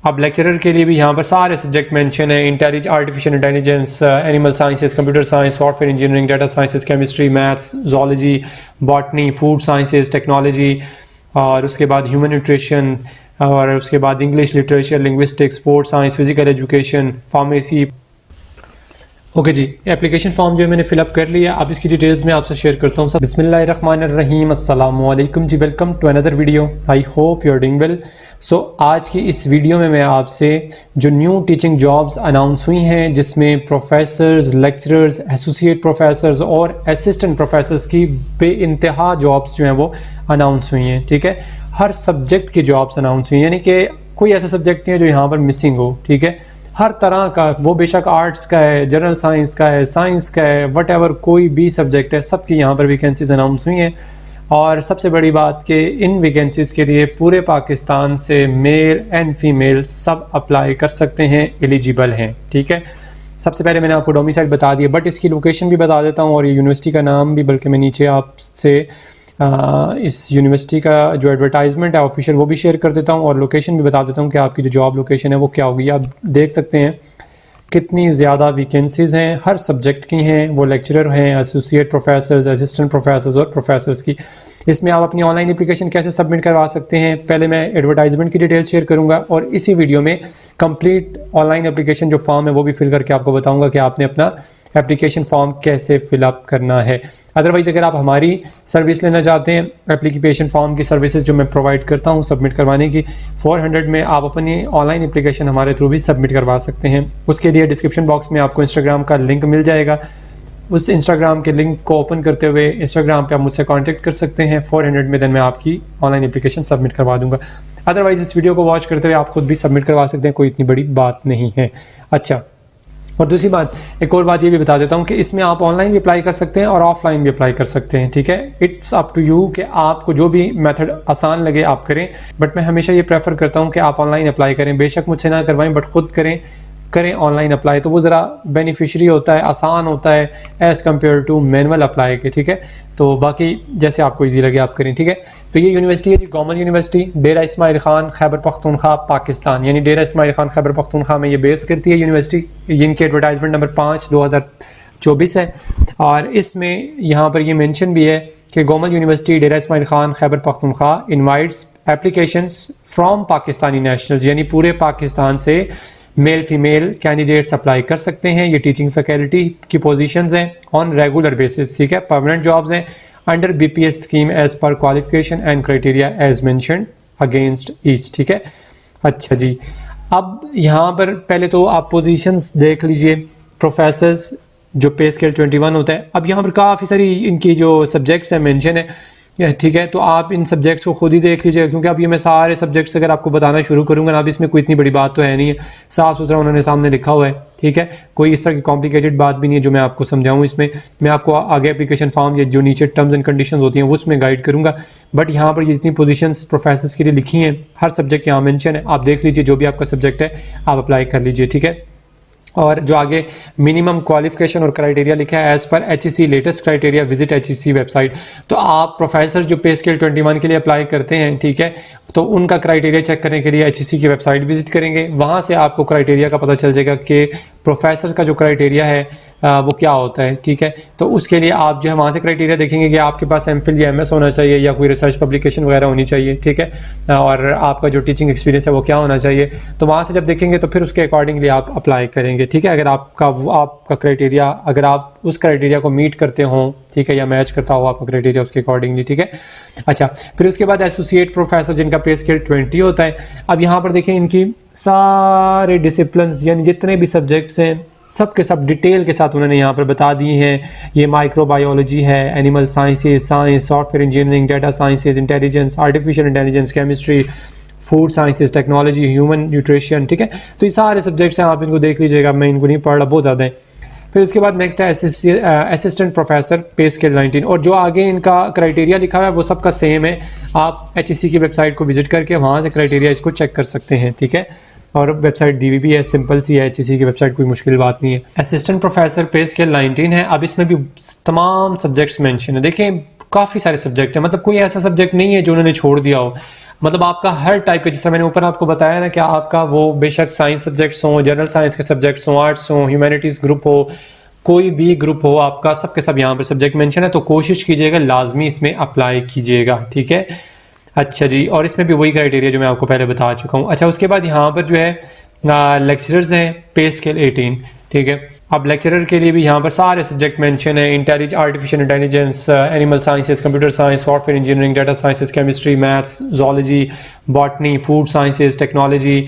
अब लेक्चरर के लिए भी यहाँ पर सारे सब्जेक्ट मेंशन है, artificial intelligence, animal sciences, computer science, software engineering, data sciences, chemistry, maths, zoology, botany, food sciences, technology, और उसके बाद ह्यूमन न्यूट्रिशन, और उसके बाद English literature, linguistics, sports science, physical education, pharmacy. Okay जी, एप्लीकेशन फॉर्म जो है मैंने फिलअप कर लिया। अब इसकी डिटेल्स मैं आपसे शेयर करता हूँ। बिस्मिल्लाहिर्रहमानिर्रहीम, अस्सलामु अलैकुम जी, welcome to another video. I hope you are doing well. So आज की इस वीडियो में मैं आपसे जो न्यू टीचिंग जॉब्स अनाउंस हुई हैं, जिसमें प्रोफेसर्स, लेक्चरर्स, एसोसिएट प्रोफेसर्स और असिस्टेंट प्रोफेसर्स की बेइंतहा जॉब्स जो हैं वो अनाउंस हुई हैं। ठीक है, हर सब्जेक्ट की जॉब्स अनाउंस हुई हैं, यानी कि कोई ऐसा सब्जेक्ट नहीं है जो यहाँ पर मिसिंग हो। ठीक है, हर तरह का, वो बेशक आर्ट्स का है, जनरल साइंस का है, साइंस का है, वट कोई भी सब्जेक्ट है, सबकी यहाँ पर वैकेंसीज अनाउंस हुई हैं। और सबसे बड़ी बात कि इन वैकेंसीज़ के लिए पूरे पाकिस्तान से मेल एंड फीमेल सब अप्लाई कर सकते हैं, एलिजिबल हैं। ठीक है, सबसे पहले मैंने आपको डोमिसाइल बता दिया, बट इसकी लोकेशन भी बता देता हूँ और ये यूनिवर्सिटी का नाम भी, बल्कि मैं नीचे आपसे इस यूनिवर्सिटी का जो एडवर्टाइजमेंट है ऑफिशियल वो भी शेयर कर देता हूँ और लोकेशन भी बता देता हूँ कि आपकी जो जॉब लोकेशन है वो क्या होगी। आप देख सकते हैं कितनी ज़्यादा वैकेंसीज़ हैं, हर सब्जेक्ट की हैं, वो लेक्चरर हैं, एसोसिएट प्रोफेसर्स, असिस्टेंट प्रोफेसर्स और प्रोफेसर्स की। इसमें आप अपनी ऑनलाइन एप्लीकेशन कैसे सबमिट करवा सकते हैं, पहले मैं एडवर्टाइजमेंट की डिटेल शेयर करूंगा और इसी वीडियो में कंप्लीट ऑनलाइन एप्लीकेशन जो फॉर्म है वो भी फिल करके आपको बताऊंगा कि आपने अपना एप्लीकेशन फॉर्म कैसे फिलअप करना है। अदरवाइज़ अगर आप हमारी सर्विस लेना चाहते हैं, एप्लीकेशन फॉर्म की सर्विसेज जो मैं प्रोवाइड करता हूं सबमिट करवाने की, 400 में आप अपनी ऑनलाइन एप्लीकेशन हमारे थ्रू भी सबमिट करवा सकते हैं। उसके लिए डिस्क्रिप्शन बॉक्स में आपको इंस्टाग्राम का लिंक मिल जाएगा। उस इंस्टाग्राम के लिंक को ओपन करते हुए इंस्टाग्राम पे आप मुझसे कांटेक्ट कर सकते हैं। 400 में देन मैं आपकी ऑनलाइन एप्लीकेशन सबमिट करवा दूंगा। अदरवाइज़ इस वीडियो को वॉच करते हुए आप खुद भी सबमिट करवा सकते हैं, कोई इतनी बड़ी बात नहीं है। अच्छा, और दूसरी बात, एक और बात ये भी बता देता हूँ कि इसमें आप ऑनलाइन भी अप्लाई कर सकते हैं और ऑफलाइन भी अप्लाई कर सकते हैं। ठीक है, इट्स अप टू यू कि आपको जो भी मेथड आसान लगे आप करें, बट मैं हमेशा ये प्रेफर करता हूँ कि आप ऑनलाइन अप्लाई करें। बेशक मुझसे ना करवाएं, बट खुद करें ऑनलाइन अप्लाई, तो वो ज़रा बेनिफिशरी होता है, आसान होता है as compare to manual apply के। ठीक है, तो बाकी जैसे आपको इजी लगे आप करें। ठीक है, तो ये यूनिवर्सिटी है गवर्नमेंट यूनिवर्सिटी डेरा इस्माइल खान, खैबर पख्तूनख्वा, पाकिस्तान, यानी डेरा इस्माइल खान खैबर पख्तूनख्वा में ये बेस करती है यूनिवर्सिटी। इनकी एडवर्टाइजमेंट नंबर 5/2024 है और इसमें यहाँ पर ये मेंशन भी है कि government university Dera Ismail Khan Khyber Pakhtunkhwa invites applications from Pakistani nationals, यानी पूरे पाकिस्तान से मेल फीमेल कैंडिडेट्स अप्लाई कर सकते हैं। ये टीचिंग फैकल्टी की पोजीशंस हैं ऑन रेगुलर बेसिस। ठीक है, परमानेंट जॉब्स हैं under BPS scheme as per qualification and criteria as mentioned against each. ठीक है, अच्छा जी, अब यहाँ पर पहले तो आप पोजीशंस देख लीजिए। प्रोफेसर्स जो पे स्केल 21 होता है, अब यहाँ पर काफ़ी सारी इनकी जो सब्जेक्ट्स हैं मेंशन है। ठीक है, तो आप इन सब्जेक्ट्स को खुद ही देख लीजिएगा, क्योंकि अब ये मैं सारे सब्जेक्ट्स अगर आपको बताना शुरू करूँगा ना, अब इसमें कोई इतनी बड़ी बात तो है नहीं है, साफ़ सुथरा उन्होंने सामने लिखा हुआ है। ठीक है, कोई इस तरह की कॉम्प्लिकेटेड बात भी नहीं है जो मैं आपको समझाऊँ। इसमें मैं आपको आगे एप्लीकेशन फॉर्म या जो नीचे टर्म्स एंड कंडीशंस होती हैं उसमें गाइड करूँगा, बट यहाँ पर ये जितनी पोजीशंस प्रोफेसर्स के लिए लिखी हैं, हर सब्जेक्ट यहाँ मेंशन है। आप देख लीजिए, जो भी आपका सब्जेक्ट है आप अप्लाई कर लीजिए। ठीक है, और जो आगे मिनिमम क्वालिफिकेशन और क्राइटेरिया लिखा है as per HEC latest criteria visit HEC website. तो आप प्रोफेसर जो पे स्केल 21 के लिए अप्लाई करते हैं, ठीक है, तो उनका क्राइटेरिया चेक करने के लिए HEC की वेबसाइट विजिट करेंगे। वहाँ से आपको क्राइटेरिया का पता चल जाएगा कि प्रोफेसर का जो क्राइटेरिया है वो क्या होता है। ठीक है, तो उसके लिए आप जो है वहाँ से क्राइटेरिया देखेंगे कि आपके पास MPhil या MS होना चाहिए या कोई रिसर्च पब्लिकेशन वगैरह होनी चाहिए। ठीक है, और आपका जो टीचिंग एक्सपीरियंस है वो क्या होना चाहिए। तो वहाँ से जब देखेंगे तो फिर उसके अकॉर्डिंगली आप अप्लाई करेंगे। ठीक है, अगर आपका क्राइटेरिया, अगर आप उस क्राइटेरिया को मीट करते हों, ठीक है, या मैच करता हो आपका क्राइटेरिया उसके अकॉर्डिंगली। ठीक है, अच्छा, फिर उसके बाद एसोसिएट प्रोफेसर जिनका पे स्केल 20 होता है। अब यहाँ पर देखें इनकी सारे डिसिप्लिन्स यानी जितने भी सब्जेक्ट्स हैं सब के सब डिटेल के साथ उन्होंने यहाँ पर बता दिए हैं। ये माइक्रोबायोलॉजी है, animal sciences, science, software engineering, data sciences, intelligence, artificial intelligence, chemistry, food sciences, technology, human nutrition. ठीक है, तो ये सारे सब्जेक्ट्स हैं, आप इनको देख लीजिएगा, मैं इनको नहीं पढ़ रहा, बहुत ज़्यादा है। फिर उसके बाद नेक्स्ट है असिस्टेंट प्रोफेसर पे स्केल 19, और जो आगे इनका क्राइटेरिया लिखा हुआ है वो सबका सेम है। आप HEC की वेबसाइट को विजिट करके वहाँ से क्राइटेरिया इसको चेक कर सकते हैं। ठीक है, और वेबसाइट दी हुई भी है, सिंपल सी है HEC की वेबसाइट, कोई मुश्किल बात नहीं है। असिस्टेंट प्रोफेसर पे स्केल 19 है। अब इसमें भी तमाम सब्जेक्ट्स मेंशन है। देखें काफ़ी सारे सब्जेक्ट हैं, मतलब कोई ऐसा सब्जेक्ट नहीं है जो उन्होंने छोड़ दिया हो। मतलब आपका हर टाइप का, जिस तरह मैंने ऊपर आपको बताया ना कि आपका वो बेशक साइंस सब्जेक्ट्स हों, जनरल साइंस के सब्जेक्ट्स हों, आर्ट्स हों, ह्यूमैनिटीज़ ग्रुप हो, कोई भी ग्रुप हो आपका, सब के सब यहाँ पर सब्जेक्ट मेंशन है, तो कोशिश कीजिएगा लाजमी इसमें अप्लाई कीजिएगा, ठीक है। अच्छा जी, और इसमें भी वही क्राइटेरिया जो मैं आपको पहले बता चुका हूँ। अच्छा, उसके बाद यहाँ पर जो है लेक्चरर्स हैं, पे स्केल 18, ठीक है। अब लेक्चरर के लिए भी यहाँ पर सारे सब्जेक्ट मेंशन है, artificial intelligence, animal sciences, computer science, software engineering, data sciences, chemistry, maths, zoology, botany, food sciences, technology,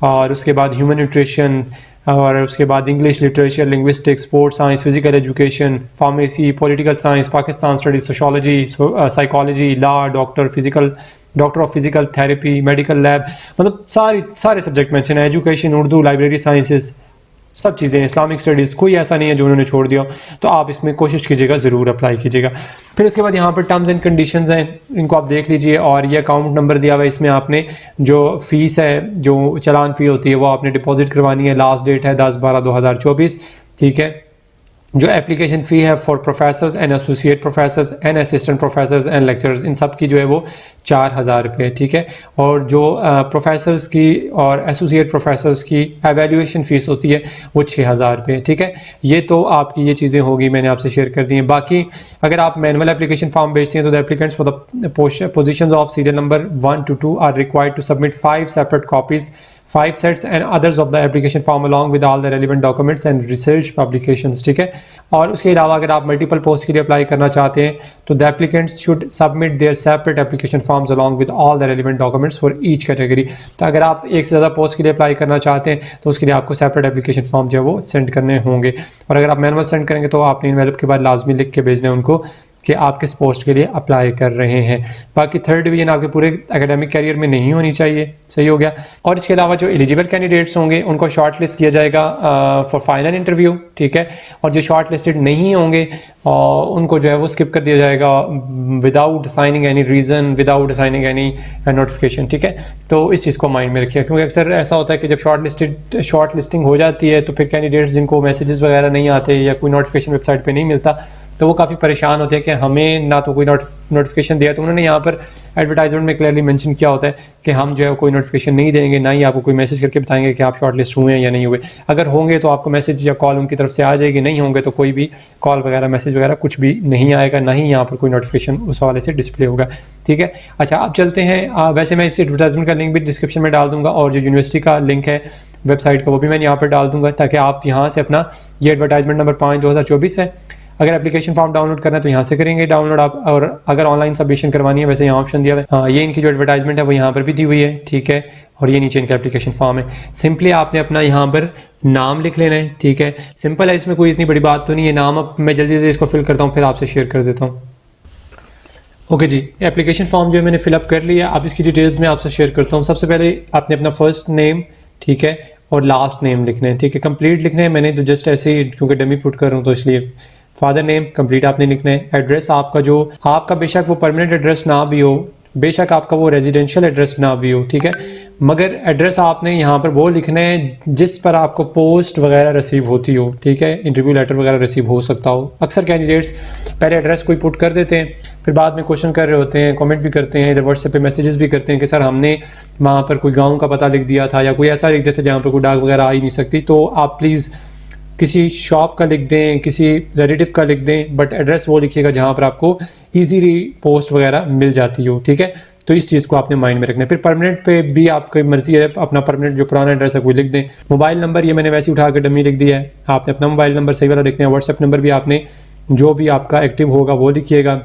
और उसके बाद ह्यूमन न्यूट्रिशन, और उसके बाद English literature, linguistics, sports science, physical education, pharmacy, political science, Pakistan studies, sociology, psychology, law, doctor of physical therapy, medical lab, मतलब सारे subject mention है, education, Urdu, library sciences, सब चीज़ें, इस्लामिक स्टडीज़, कोई ऐसा नहीं है जो उन्होंने छोड़ दिया। तो आप इसमें कोशिश कीजिएगा, ज़रूर अप्लाई कीजिएगा। फिर उसके बाद यहाँ पर टर्म्स एंड कंडीशंस हैं, इनको आप देख लीजिए, और ये अकाउंट नंबर दिया हुआ है, इसमें आपने जो फ़ीस है, जो चालान फ़ी होती है, वो आपने डिपॉजिट करवानी है। लास्ट डेट है 10/12/2024, ठीक है। जो एप्लीकेशन फ़ी है for professors and associate professors and assistant professors and lecturers, इन सब की जो है वो 4000 रुपये, ठीक है। और जो प्रोफेसर्स की और एसोसिएट प्रोफेसर्स की एवेल्यूएशन फ़ीस होती है वो 6000 रुपये, ठीक है। ये तो आपकी ये चीज़ें होगी, मैंने आपसे शेयर कर दी हैं। बाकी अगर आप मैनुअल एप्लीकेशन फॉर्म भेजती हैं तो the applicants for the position of serial number 1 to 2 are required to submit 5 separate copies, 5 sets and others of the application form along with all the relevant documents and research publications, ठीक है। और उसके अलावा अगर आप multiple post के लिए apply करना चाहते हैं तो the applicants should submit there separate application forms along with all the relevant documents for each category. तो अगर आप एक से ज़्यादा पोस्ट के लिए अप्लाई करना चाहते हैं तो उसके लिए आपको सेपरेट एप्लीकेशन फॉर्म जो है वो सेंड करने होंगे। और अगर आप मैनुअल सेंड करेंगे तो आपने इनवेलप के बाद लाजमी लिख के भेजना है उनको कि आप किस पोस्ट के लिए अप्लाई कर रहे हैं। बाकी 3rd डिवीज़न आपके पूरे एकेडमिक कैरियर में नहीं होनी चाहिए, सही हो गया। और इसके अलावा जो एलिजिबल कैंडिडेट्स होंगे उनको शॉर्ट लिस्ट किया जाएगा फॉर फाइनल इंटरव्यू, ठीक है। और जो शॉर्ट लिस्टेड नहीं होंगे उनको जो है वो स्किप कर दिया जाएगा without signing any reason, without signing any notification, ठीक है। तो इस चीज़ को माइंड में रखिए, क्योंकि अक्सर ऐसा होता है कि जब शॉर्ट लिस्टिंग हो जाती है तो फिर कैंडिडेट्स जिनको मैसेजेस वगैरह नहीं आते या कोई नोटिफिकेशन वेबसाइट पर नहीं मिलता तो वो काफ़ी परेशान होते हैं कि हमें ना तो कोई नोटिफिकेशन दिया। तो उन्होंने यहाँ पर एडवर्टाइजमेंट में क्लियरली मेंशन किया होता है कि हम जो है कोई नोटिफिकेशन नहीं देंगे, ना ही आपको कोई मैसेज करके बताएंगे कि आप शॉर्ट लिस्ट हुए हैं या नहीं हुए। अगर होंगे तो आपको मैसेज या कॉल उनकी तरफ से आ जाएगी, नहीं होंगे तो कोई भी कॉल वगैरह मैसेज वगैरह कुछ भी नहीं आएगा, ना ही यहाँ पर कोई नोटिफिकेशन उस हवाले से डिस्प्ले होगा, ठीक है। अच्छा, अब चलते हैं। वैसे मैं इस एडवर्टाइजमेंट का लिंक भी डिस्क्रिप्शन में डाल दूंगा और जो यूनिवर्सिटी का लिंक है वेबसाइट का वो भी मैं यहाँ पर डाल दूंगा, ताकि आप यहाँ से अपना ये एडवर्टाइजमेंट नंबर 5/2024 है। अगर एप्लीकेशन फॉर्म डाउनलोड करना है तो यहाँ से करेंगे डाउनलोड आप, और अगर ऑनलाइन सबमिशन करवानी है वैसे यहाँ ऑप्शन दिया हुआ है। ये इनकी जो एडवर्टाइजमेंट है वो यहाँ पर भी दी हुई है, ठीक है। और ये नीचे इनका एप्लीकेशन फॉर्म है। सिंपली आपने अपना यहाँ पर नाम लिख लेना है, ठीक है। सिंपल है, इसमें कोई इतनी बड़ी बात तो नहीं है। नाम अब मैं जल्दी जल्दी इसको फिल करता हूँ फिर आपसे शेयर कर देता हूँ। ओके जी, एप्लीकेशन फॉर्म जो है मैंने फिलअप कर लिया। अब इसकी डिटेल्स मैं आपसे शेयर करता हूँ। सबसे पहले आपने अपना फर्स्ट नेम, ठीक है, और लास्ट नेम लिखना है, ठीक है। कंप्लीट लिखना है, मैंने तो जस्ट ऐसे ही क्योंकि डमी पुट कर रहा हूँ तो इसलिए। फादर नेम कंप्लीट आपने लिखना है। एड्रेस आपका जो आपका बेशक वो परमानेंट एड्रेस ना भी हो, बेशक आपका वो रेजिडेंशियल एड्रेस ना भी हो, ठीक है, मगर एड्रेस आपने यहाँ पर वो लिखना है जिस पर आपको पोस्ट वगैरह रिसीव होती हो, ठीक है। इंटरव्यू लेटर वगैरह रिसीव हो सकता हो। अक्सर कैंडिडेट्स पहले एड्रेस कोई पुट कर देते हैं, फिर बाद में क्वेश्चन कर रहे होते हैं, कमेंट भी करते हैं, इधर व्हाट्सएप पे मैसेजेस भी करते हैं कि सर हमने वहाँ पर कोई गाँव का पता लिख दिया था या कोई ऐसा लिख दिया था जहाँ पर कोई डाक वगैरह आ ही नहीं सकती। तो आप प्लीज़ किसी शॉप का लिख दें, किसी रिलेटिव का लिख दें, बट एड्रेस वो लिखिएगा जहाँ पर आपको ईजीली पोस्ट वगैरह मिल जाती हो, ठीक है। तो इस चीज़ को आपने माइंड में रखना है। फिर परमानेंट पे भी आपकी मर्जी है, अपना परमानेंट जो पुराना एड्रेस है कोई लिख दें। मोबाइल नंबर ये मैंने वैसे उठा कर डमी लिख दिया है, आपने अपना मोबाइल नंबर सही वाला लिखना है। व्हाट्सएप नंबर भी आपने जो भी आपका एक्टिव होगा वो लिखिएगा।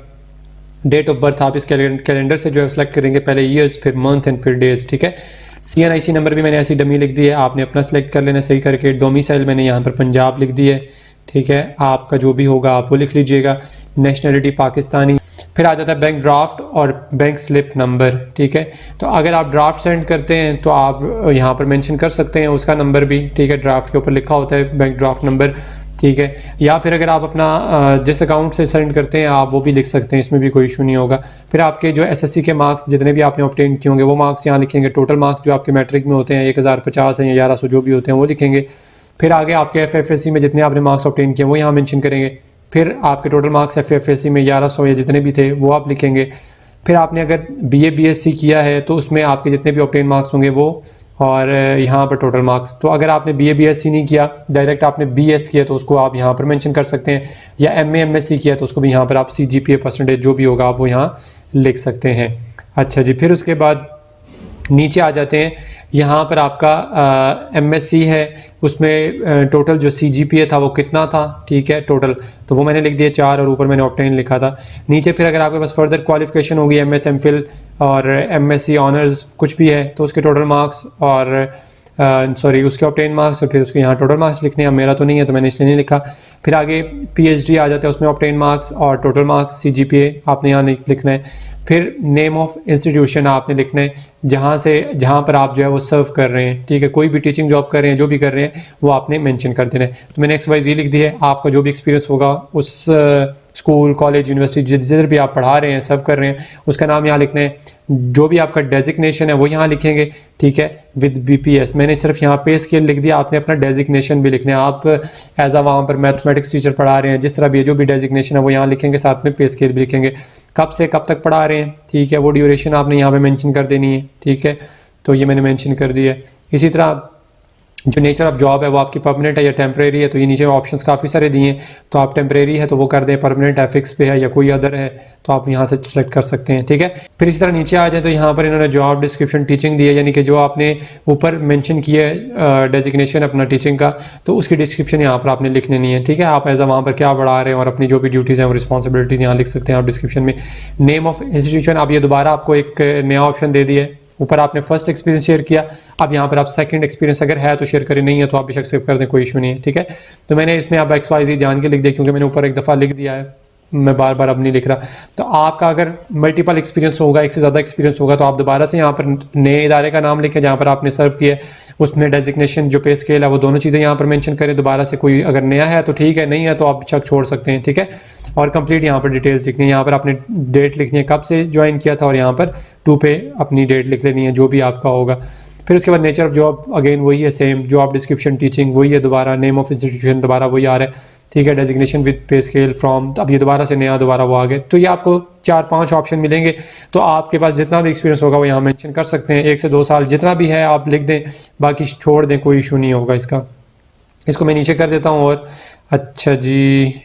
डेट ऑफ बर्थ आप इस कैलेंडर से जो है सेलेक्ट करेंगे, पहले ईयर्स, फिर मंथ एंड फिर डेज, ठीक है। CNIC नंबर भी मैंने ऐसी डमी लिख दी है, आपने अपना सेलेक्ट कर लेना सही करके। डोमिसाइल मैंने यहाँ पर पंजाब लिख दी है, ठीक है। आपका जो भी होगा आप वो लिख लीजिएगा। नेशनलिटी पाकिस्तानी। फिर आ जाता है बैंक ड्राफ्ट और बैंक स्लिप नंबर, ठीक है। तो अगर आप ड्राफ्ट सेंड करते हैं तो आप यहाँ पर मेंशन कर सकते हैं उसका नंबर भी, ठीक है। ड्राफ्ट के ऊपर लिखा होता है बैंक ड्राफ्ट नंबर, ठीक है। या फिर अगर आप अपना जिस अकाउंट से सेंड करते हैं आप वो भी लिख सकते हैं, इसमें भी कोई इशू नहीं होगा। फिर आपके जो SSC के मार्क्स जितने भी आपने ऑब्टेन किए होंगे वो मार्क्स यहाँ लिखेंगे। टोटल मार्क्स जो आपके मैट्रिक में होते हैं 1050 हैं या 1100 जो भी होते हैं वो लिखेंगे। फिर आगे आपके FFSC में जितने आपने मार्क्स ऑब्टेन किए वो यहाँ मेंशन करेंगे। फिर आपके टोटल मार्क्स FFSC में 1100 या जितने भी थे वो आप लिखेंगे। फिर आपने अगर BA BSc किया है तो उसमें आपके जितने भी ऑब्टेन मार्क्स होंगे वो, और यहाँ पर टोटल मार्क्स। तो अगर आपने BA BSc नहीं किया, डायरेक्ट आपने BS किया, तो उसको आप यहाँ पर मेंशन कर सकते हैं, या MA MSc किया तो उसको भी यहाँ पर आप CGPA परसेंटेज जो भी होगा आप वो यहाँ लिख सकते हैं। अच्छा जी, फिर उसके बाद नीचे आ जाते हैं। यहाँ पर आपका MSc है, उसमें टोटल जो CGPA था वो कितना था, ठीक है, टोटल, तो वो मैंने लिख दिया 4 और ऊपर मैंने ऑब्टेन लिखा था। नीचे फिर अगर आपके पास फर्दर क्वालिफिकेशन होगी MS MPhil और MSc ऑनर्स कुछ भी है तो उसके टोटल मार्क्स और सॉरी उसके ऑब्टेन मार्क्स, और फिर उसके यहाँ टोटल मार्क्स लिखने हैं। अब मेरा तो नहीं है तो मैंने इसलिए नहीं लिखा। फिर आगे PhD आ जाता है, उसमें ऑब्टेन मार्क्स और टोटल मार्क्स CGPA आपने यहाँ लिखना है। फिर नेम ऑफ इंस्टीट्यूशन आपने लिखना है जहाँ पर आप जो है वो सर्व कर रहे हैं, ठीक है, कोई भी टीचिंग जॉब कर रहे हैं, जो भी कर रहे हैं वो आपने मेंशन कर देना है। तो मैंने XYZ लिख दी है। आपका जो भी एक्सपीरियंस होगा उस स्कूल कॉलेज यूनिवर्सिटी जिधर भी आप पढ़ा रहे हैं सर्व कर रहे हैं उसका नाम यहाँ लिखना है। जो भी आपका डेजिग्नेशन है वो यहाँ लिखेंगे, ठीक है, विद BPS। मैंने सिर्फ यहाँ पे स्केल लिख दिया, आपने अपना डेजिग्नेशन भी लिखना है। आप एज आ वहाँ पर मैथमेटिक्स टीचर पढ़ा रहे हैं, जिस तरह भी जो भी डेजिग्नेशन है वो यहाँ लिखेंगे, साथ में पे स्केल भी लिखेंगे, कब से कब तक पढ़ा रहे हैं, ठीक है, वो ड्यूरेशन आपने यहाँ पे मेंशन कर देनी है, ठीक है। तो ये मैंने मेंशन कर दिया है। इसी तरह जो नेचर ऑफ जॉब है वो आपकी परमानेंट है या टेम्परेरी है, तो ये नीचे ऑप्शंस काफ़ी सारे दिए हैं, तो आप टेम्परेरी है तो वो कर दें, परमानेंट है, फिक्स पे है या कोई अदर है तो आप यहाँ से सेलेक्ट कर सकते हैं, ठीक है। फिर इसी तरह नीचे आ जाए तो यहाँ पर इन्होंने जॉब डिस्क्रिप्शन टीचिंग दी है, यानी कि जो आपने ऊपर मेंशन किया है डेजिग्नेशन अपना टीचिंग का, तो उसकी डिस्क्रिप्शन यहाँ पर आपने लिखनी नहीं है, ठीक है। आप एज वहाँ पर क्या पढ़ा रहे हैं और अपनी जो भी ड्यूटीज़ हैं वो रिस्पॉन्सिबिलिटीज़ यहाँ लिख सकते हैं आप डिस्क्रिप्शन में। नेम ऑफ इंस्टीट्यूशन, अब ये दोबारा आपको एक नया ऑप्शन दे दिया है। ऊपर आपने फर्स्ट एक्सपीरियंस शेयर किया, अब यहाँ पर आप सेकंड एक्सपीरियंस अगर है तो शेयर करें, नहीं है तो आप बेशक सेव कर दें, कोई इशू नहीं है, ठीक है। तो मैंने इसमें अब XYZ जान के लिख दिया क्योंकि मैंने ऊपर एक दफ़ा लिख दिया है, मैं बार बार अब नहीं लिख रहा। तो आपका अगर मल्टीपल एक्सपीरियंस होगा, एक से ज़्यादा एक्सपीरियंस होगा, तो आप दोबारा से यहाँ पर नए इदारे का नाम लिखें जहाँ पर आपने सर्व किया है, उसमें डेजिग्नेशन जो पे स्केल है वो दोनों चीज़ें यहाँ पर मेंशन करें दोबारा से। कोई अगर नया है तो ठीक है, नहीं है तो आप बेशक छोड़ सकते हैं, ठीक है। और कंप्लीट यहाँ पर डिटेल्स लिखनी है, यहाँ पर आपने डेट लिखनी है कब से ज्वाइन किया था, और यहाँ पर 2 पे अपनी डेट लिख लेनी है जो भी आपका होगा। फिर उसके बाद नेचर ऑफ जॉब अगेन वही है, सेम जॉब डिस्क्रिप्शन टीचिंग वही है, दोबारा नेम ऑफ इंस्टीट्यूशन दोबारा वही आ रहा है, ठीक है। डेजिग्नेशन विद पे स्केल फ्रॉम, अब ये दोबारा से नया दोबारा वो आ गए। तो ये आपको 4-5 ऑप्शन मिलेंगे, तो आपके पास जितना भी एक्सपीरियंस होगा वो यहाँ मेंशन कर सकते हैं, 1 से 2 साल जितना भी है आप लिख दें, बाकी छोड़ दें, कोई इशू नहीं होगा इसका। इसको मैं नीचे कर देता हूँ। और अच्छा जी,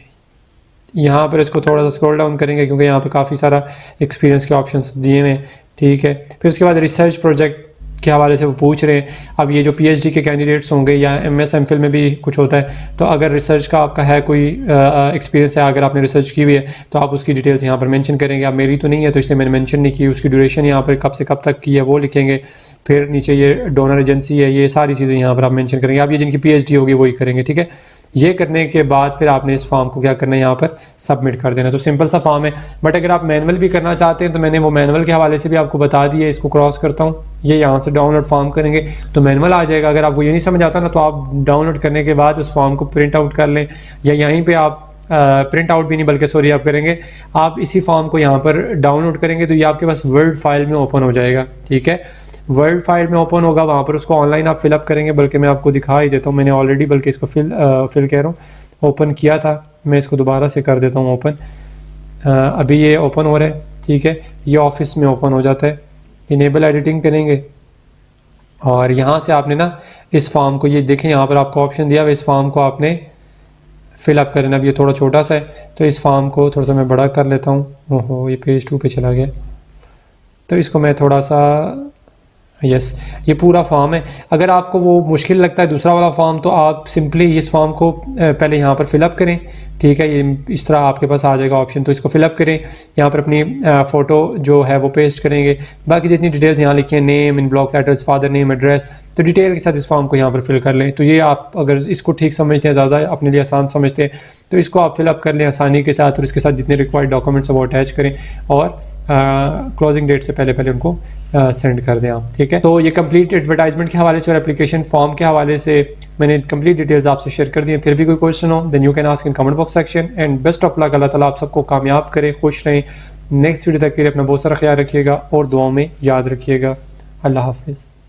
यहाँ पर इसको थोड़ा सा स्क्रॉल डाउन करेंगे क्योंकि यहाँ पे काफ़ी सारा एक्सपीरियंस के ऑप्शंस दिए हुए हैं, ठीक है। फिर उसके बाद रिसर्च प्रोजेक्ट के हवाले से वो पूछ रहे हैं। अब ये जो PhD के कैंडिडेट्स होंगे या MS MPhil में भी कुछ होता है, तो अगर रिसर्च का आपका है कोई एक्सपीरियंस है, अगर आपने रिसर्च की हुई है तो आप उसकी डिटेल्स यहाँ पर मेंशन करेंगे। अब मेरी तो नहीं है तो इसलिए मैंने मेंशन नहीं की। उसकी ड्यूरेशन यहाँ पर कब से कब तक की है वो लिखेंगे। फिर नीचे ये डोनर एजेंसी है, ये सारी चीज़ें यहाँ पर आप मेंशन करेंगे। अब ये जिनकी PhD होगी वही करेंगे, ठीक है। ये करने के बाद फिर आपने इस फॉर्म को क्या करना है, यहाँ पर सबमिट कर देना। तो सिंपल सा फॉर्म है, बट अगर आप मैनुअल भी करना चाहते हैं तो मैंने वो मैनुअल के हवाले से भी आपको बता दिया है। इसको क्रॉस करता हूँ, ये यहाँ से डाउनलोड फॉर्म करेंगे तो मैनुअल आ जाएगा। अगर आपको ये नहीं समझ आता ना तो आप डाउनलोड करने के बाद उस फॉर्म को प्रिंट आउट कर लें, या यहीं पर आप प्रिंट आउट भी नहीं बल्कि सॉरी आप करेंगे, आप इसी फॉर्म को यहाँ पर डाउनलोड करेंगे तो ये आपके पास वर्ड फाइल में ओपन हो जाएगा, ठीक है। वर्ड फाइल में ओपन होगा, वहाँ पर उसको ऑनलाइन आप फिलअप करेंगे। बल्कि मैं आपको दिखा ही देता हूँ, मैंने ऑलरेडी बल्कि इसको फिल कह रहा हूँ ओपन किया था, मैं इसको दोबारा से कर देता हूँ ओपन। अभी ये ओपन हो रहा है, ठीक है। ये ऑफिस में ओपन हो जाता है। इनेबल एडिटिंग करेंगे और यहाँ से आपने ना इस फॉर्म को, ये देखें यहाँ पर आपको ऑप्शन दिया हुआ, इस फॉर्म को आपने फिलअप करना। अब ये थोड़ा छोटा सा है तो इस फॉर्म को थोड़ा सा मैं बड़ा कर लेता हूँ। ओहो, ये पेज 2 पे चला गया, तो इसको मैं थोड़ा सा, यस, ये पूरा फॉर्म है। अगर आपको वो मुश्किल लगता है दूसरा वाला फॉर्म तो आप सिंपली इस फॉर्म को पहले यहाँ पर फिलअप करें, ठीक है। ये इस तरह आपके पास आ जाएगा ऑप्शन, तो इसको फिलअप करें। यहाँ पर अपनी फ़ोटो जो है वो पेस्ट करेंगे, बाकी जितनी डिटेल्स यहाँ लिखी हैं, name in block letters, father name, address, तो डिटेल के साथ इस फॉर्म को यहाँ पर फिल कर लें। तो ये आप अगर इसको ठीक समझते हैं, ज़्यादा अपने लिए आसान समझते हैं, तो इसको आप फिलअप कर लें आसानी के साथ, और इसके साथ जितने रिक्वायर्ड डॉक्यूमेंट्स हैं वो अटैच करें और क्लोजिंग डेट से पहले उनको सेंड कर दें आप, ठीक है। तो ये कंप्लीट एडवर्टाइजमेंट के हवाले से और एप्लीकेशन फॉर्म के हवाले से मैंने कंप्लीट डिटेल्स आपसे शेयर कर दी हैं। फिर भी कोई क्वेश्चन हो then you can ask in comment box section. And best of luck, अल्लाह ताला आप सबको कामयाब करे, खुश रहें। नेक्स्ट वीडियो तक के लिए अपना बहुत सारा ख्याल रखिएगा और दुआओं में याद रखिएगा। अल्लाह हाफिज़।